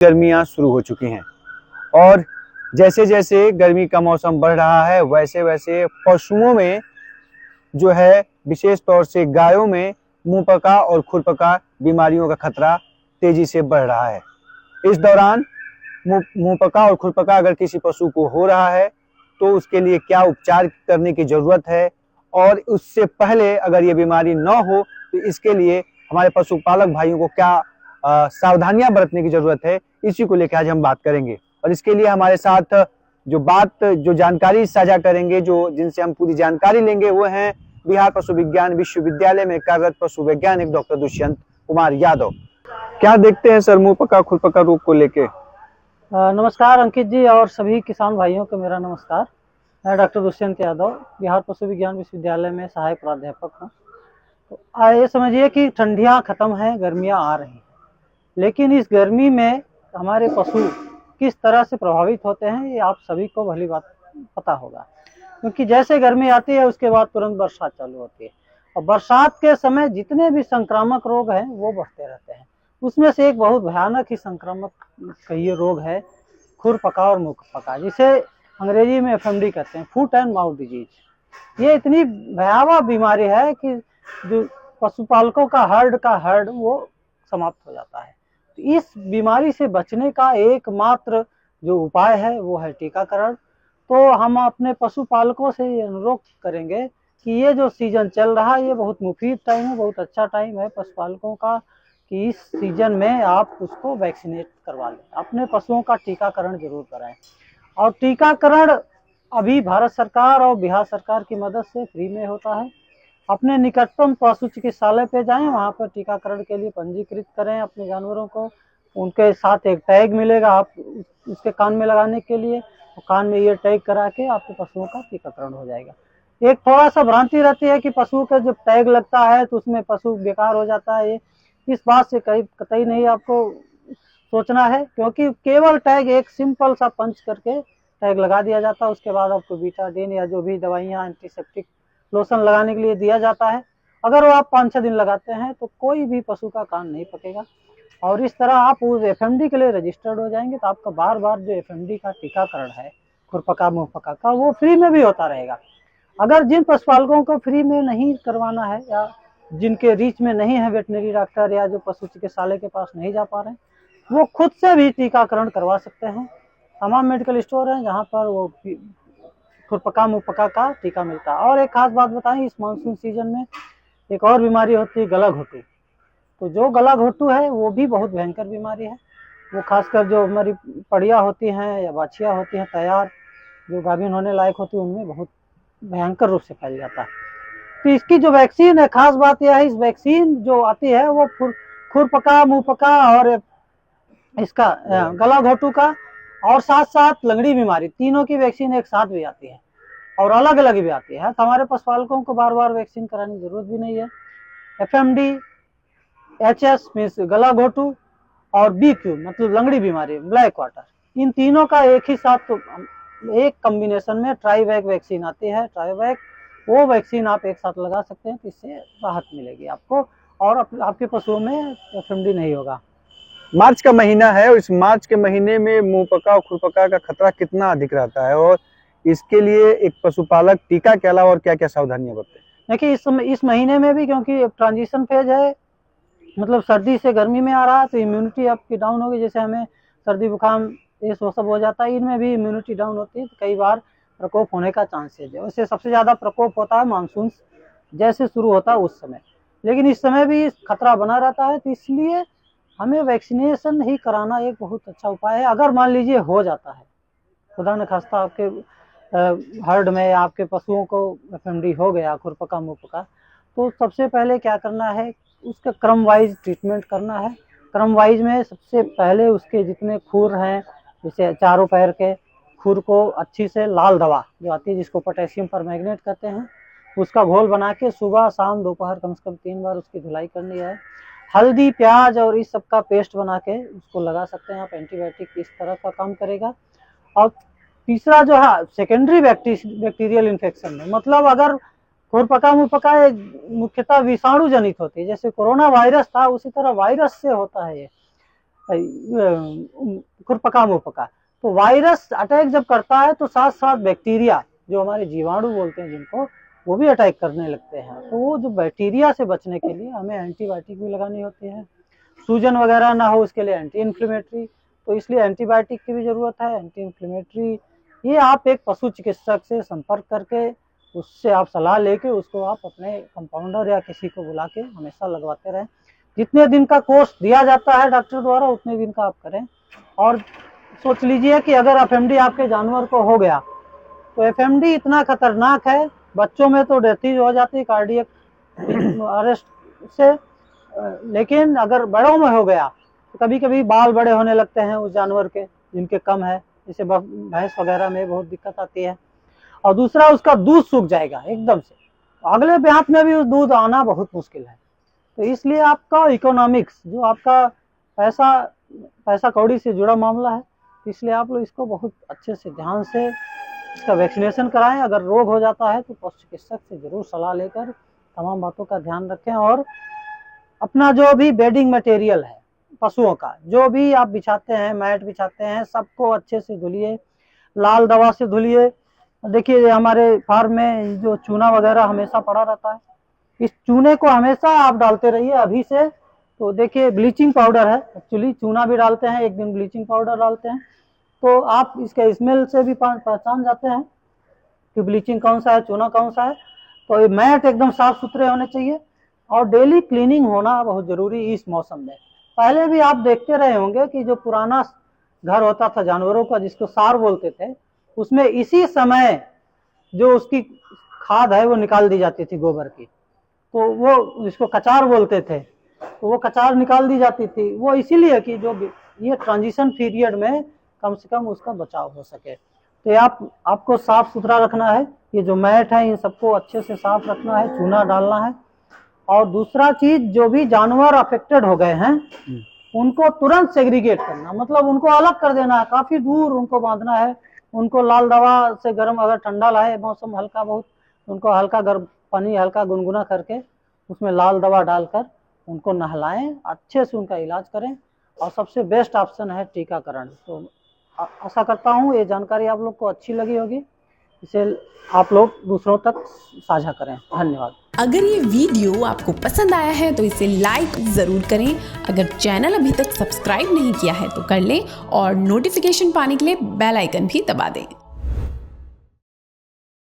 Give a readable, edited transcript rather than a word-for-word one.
गर्मियां शुरू हो चुकी हैं और जैसे जैसे गर्मी का मौसम बढ़ रहा है वैसे वैसे पशुओं में जो है विशेष तौर से गायों में मुंहपका और खुरपका बीमारियों का खतरा तेजी से बढ़ रहा है। इस दौरान मुंहपका और खुरपका अगर किसी पशु को हो रहा है तो उसके लिए क्या उपचार करने की जरूरत है और उससे पहले अगर ये बीमारी न हो तो इसके लिए हमारे पशुपालक भाइयों को क्या सावधानियां बरतने की जरूरत है, इसी को लेकर आज हम बात करेंगे। और इसके लिए हमारे साथ जो जानकारी साझा करेंगे, जिनसे हम पूरी जानकारी लेंगे, वो हैं बिहार पशु विज्ञान विश्वविद्यालय में कार्यरत पशु वैज्ञानिक डॉक्टर दुष्यंत कुमार यादव। क्या देखते हैं सर मुंहपका खुरपका रोग को लेके? नमस्कार अंकित जी और सभी किसान भाइयों को मेरा नमस्कार। मैं डॉक्टर दुष्यंत यादव बिहार पशु विज्ञान विश्वविद्यालय में सहायक प्राध्यापक हूँ। तो ये समझिए कि ठंडियाँ खत्म हैं, गर्मियाँ आ रही हैं, लेकिन इस गर्मी में हमारे पशु किस तरह से प्रभावित होते हैं ये आप सभी को भली बात पता होगा, क्योंकि जैसे गर्मी आती है उसके बाद तुरंत बरसात चालू होती है और बरसात के समय जितने भी संक्रामक रोग हैं वो बढ़ते रहते हैं। उसमें से एक बहुत भयानक ही संक्रामक ये रोग है खुरपका और मुंहपका, जिसे अंग्रेजी में एफएमडी कहते हैं, फुट एंड माउथ डिजीज। ये इतनी भयावह बीमारी है कि जो पशुपालकों का हर्ड वो समाप्त हो जाता है। तो इस बीमारी से बचने का एकमात्र जो उपाय है वो है टीकाकरण। तो हम अपने पशुपालकों से ये अनुरोध करेंगे कि ये जो सीजन चल रहा है ये बहुत मुफीद टाइम है, बहुत अच्छा टाइम है पशुपालकों का कि इस सीजन में आप उसको वैक्सीनेट करवा लें, अपने पशुओं का टीकाकरण जरूर कराएं। और टीकाकरण अभी भारत सरकार और बिहार सरकार की मदद से फ्री में होता है। अपने निकटतम पशु चिकित्सालय पे जाएं, वहाँ पर टीकाकरण के लिए पंजीकृत करें अपने जानवरों को। उनके साथ एक टैग मिलेगा आप उसके कान में लगाने के लिए, तो कान में ये टैग करा के आपके पशुओं का टीकाकरण हो जाएगा। एक थोड़ा सा भ्रांति रहती है कि पशु का जब टैग लगता है तो उसमें पशु बेकार हो जाता है, इस बात से कतई नहीं आपको सोचना है, क्योंकि केवल टैग एक सिंपल सा पंच करके टैग लगा दिया जाता है। उसके बाद आपको बीटाडीन या जो भी दवाइयाँ एंटीसेप्टिक लोशन लगाने के लिए दिया जाता है। अगर वो आप 5-6 दिन लगाते हैं तो कोई भी पशु का कान नहीं पकेगा और इस तरह आप उस एफएमडी के लिए रजिस्टर्ड हो जाएंगे। तो आपका बार बार जो एफएमडी का टीकाकरण है खुरपका मुंहपका का वो फ्री में भी होता रहेगा। अगर जिन पशुपालकों को फ्री में नहीं करवाना है या जिनके रीच में नहीं है वेटनरी डॉक्टर या जो पशु चिकित्सालय के पास नहीं जा पा रहे हैं, वो खुद से भी टीकाकरण करवा सकते हैं। तमाम मेडिकल स्टोर हैं जहाँ पर वो खुरपका मुंहपका का टीका मिलता है। और एक खास बात बताएं, इस मानसून सीजन में एक और बीमारी होती है गला घोटू। तो जो गला घोटू है वो भी बहुत भयंकर बीमारी है। वो खासकर जो हमारी पड़िया होती हैं या बाछिया होती हैं तैयार, जो गाभिन होने लायक होती है, उनमें बहुत भयंकर रूप से फैल जाता है। तो इसकी जो वैक्सीन है, खास बात यह है इस वैक्सीन जो आती है वो खुरपका मुंहपका और इसका गला घोटू का और साथ साथ लंगड़ी बीमारी, तीनों की वैक्सीन एक साथ भी आती है और अलग अलग भी आती है। तो हमारे पशुपालकों को बार बार वैक्सीन कराने की जरूरत भी नहीं है। एफएमडी, एचएस मीन्स गला घोटू और बीक्यू मतलब लंगड़ी बीमारी, ब्लैक वाटर, इन तीनों का एक ही साथ तो एक कॉम्बिनेशन में ट्राईवैक वैक्सीन आती है। ट्राईवैक वो वैक्सीन आप एक साथ लगा सकते हैं, तो इससे राहत मिलेगी आपको और आपके पशुओं में एफएमडी नहीं होगा। मार्च का महीना है और इस मार्च के महीने में मुंहपका और खुरपका का खतरा कितना अधिक रहता है और इसके लिए एक पशुपालक टीका के अलावा और क्या क्या सावधानियां बरते? देखिए इस महीने में भी क्योंकि ट्रांजिशन फेज है, मतलब सर्दी से गर्मी में आ रहा है, तो इम्यूनिटी आपकी डाउन होगी। जैसे हमें सर्दी जुकाम ये सब हो जाता है, इनमें भी इम्यूनिटी डाउन होती है, तो कई बार प्रकोप होने का चांसेज है। वैसे सबसे ज़्यादा प्रकोप होता है मानसून जैसे शुरू होता है उस समय, लेकिन इस समय भी खतरा बना रहता है। तो इसलिए हमें वैक्सीनेशन ही कराना एक बहुत अच्छा उपाय है। अगर मान लीजिए हो जाता है, खुदा न खास्ता आपके हर्ड में आपके पशुओं को एफएमडी हो गया खुरपका मुंहपका, तो सबसे पहले क्या करना है, उसका क्रम वाइज ट्रीटमेंट करना है। क्रम वाइज में सबसे पहले उसके जितने खुर हैं, जैसे चारों पैर के खुर को अच्छी से लाल दवा जो आती है जिसको पोटेशियम परमैंगनेट कहते हैं, उसका घोल बना के सुबह शाम दोपहर कम से कम 3 बार उसकी धुलाई करनी है। हल्दी प्याज और इस सब का पेस्ट बना के उसको लगा सकते हैं आप। एंटीबायोटिक इस तरह का काम करेगा। और तीसरा जो है सेकेंडरी बैक्टीरियल इन्फेक्शन में, मतलब अगर खुरपका मुंहपका मुख्यतः विषाणु जनित होती है, जैसे कोरोना वायरस था उसी तरह वायरस से होता है ये। खुरपका मुहपका। तो वायरस अटैक जब करता है तो साथ साथ बैक्टीरिया, जो हमारे जीवाणु बोलते हैं जिनको, वो भी अटैक करने लगते हैं। तो वो जो बैक्टीरिया से बचने के लिए हमें एंटीबायोटिक भी लगानी होती है। सूजन वगैरह ना हो उसके लिए एंटी इन्फ्लेमेटरी, तो इसलिए एंटीबायोटिक की भी ज़रूरत है, एंटी इन्फ्लेमेटरी। ये आप एक पशु चिकित्सक से संपर्क करके उससे आप सलाह लेके उसको आप अपने कंपाउंडर या किसी को बुला के हमेशा लगवाते रहें। जितने दिन का कोर्स दिया जाता है डॉक्टर द्वारा उतने दिन का आप करें। और सोच लीजिए कि अगर एफएमडी आपके जानवर को हो गया तो एफएमडी इतना खतरनाक है, बच्चों में तो डेथ ही हो जाती है कार्डियक अरेस्ट से, लेकिन अगर बड़ों में हो गया तो कभी कभी बाल बड़े होने लगते हैं उस जानवर के, जिनके कम है, जैसे भैंस वगैरह में बहुत दिक्कत आती है। और दूसरा, उसका दूध सूख जाएगा एकदम से, अगले ब्यात में भी उस दूध आना बहुत मुश्किल है। तो इसलिए आपका इकोनॉमिक्स, जो आपका पैसा कौड़ी से जुड़ा मामला है, इसलिए आप लोग इसको बहुत अच्छे से ध्यान से इसका वैक्सीनेशन कराएं। अगर रोग हो जाता है तो पशु चिकित्सक से जरूर सलाह लेकर तमाम बातों का ध्यान रखें। और अपना जो भी बेडिंग मटेरियल है पशुओं का, जो भी आप बिछाते हैं, मैट बिछाते हैं, सबको अच्छे से धुलिए, लाल दवा से धुलिए। देखिए हमारे फार्म में जो चूना वगैरह हमेशा पड़ा रहता है, इस चूने को हमेशा आप डालते रहिए अभी से। तो देखिए ब्लीचिंग पाउडर है, एक्चुअली चूना भी डालते हैं, एक दिन ब्लीचिंग पाउडर डालते हैं, तो आप इसके स्मेल से भी पहचान जाते हैं कि ब्लीचिंग कौन सा है, चूना कौन सा है। तो ये मैट एकदम साफ सुथरे होने चाहिए और डेली क्लीनिंग होना बहुत जरूरी इस मौसम में। पहले भी आप देखते रहे होंगे कि जो पुराना घर होता था जानवरों का, जिसको सार बोलते थे, उसमें इसी समय जो उसकी खाद है वो निकाल दी जाती थी गोबर की, तो वो जिसको कचार बोलते थे, तो वो कचार निकाल दी जाती थी। वो इसीलिए कि जो ये ट्रांजिशन पीरियड में कम से कम उसका बचाव हो सके। तो आपको साफ सुथरा रखना है, ये जो मैट है इन सबको अच्छे से साफ रखना है, चूना डालना है। और दूसरा चीज, जो भी जानवर अफेक्टेड हो गए हैं उनको तुरंत सेग्रीगेट करना, मतलब उनको अलग कर देना है, काफी दूर उनको बांधना है। उनको लाल दवा से गर्म, अगर ठंडा लाए मौसम हल्का बहुत, उनको हल्का गर्म पानी हल्का गुनगुना करके उसमें लाल दवा डालकर उनको नहलाएं, अच्छे से उनका इलाज करें। और सबसे बेस्ट ऑप्शन है टीकाकरण। तो आशा करता हूँ ये जानकारी आप लोग को अच्छी लगी होगी, इसे आप लोग दूसरों तक साझा करें। धन्यवाद। अगर ये वीडियो आपको पसंद आया है तो इसे लाइक ज़रूर करें। अगर चैनल अभी तक सब्सक्राइब नहीं किया है तो कर लें और नोटिफिकेशन पाने के लिए बेल आइकन भी दबा दें।